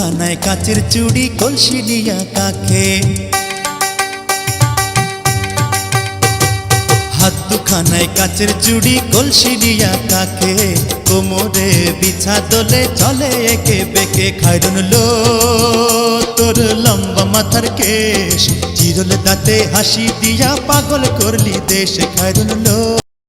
দুখানায় কাচের চুড়ি কলসি নিয়া কাকে, হাত দুখানায় কাচের চুড়ি কলসি নিয়া কাকে, কোমরে বিছা দোলে চলে একে বেকে। খায়রুন লো তোর লম্বা মাথার কেশ, চিরল দাঁতে হাসি দিয়া পাগল করলি দেশ। খায়রুন লো।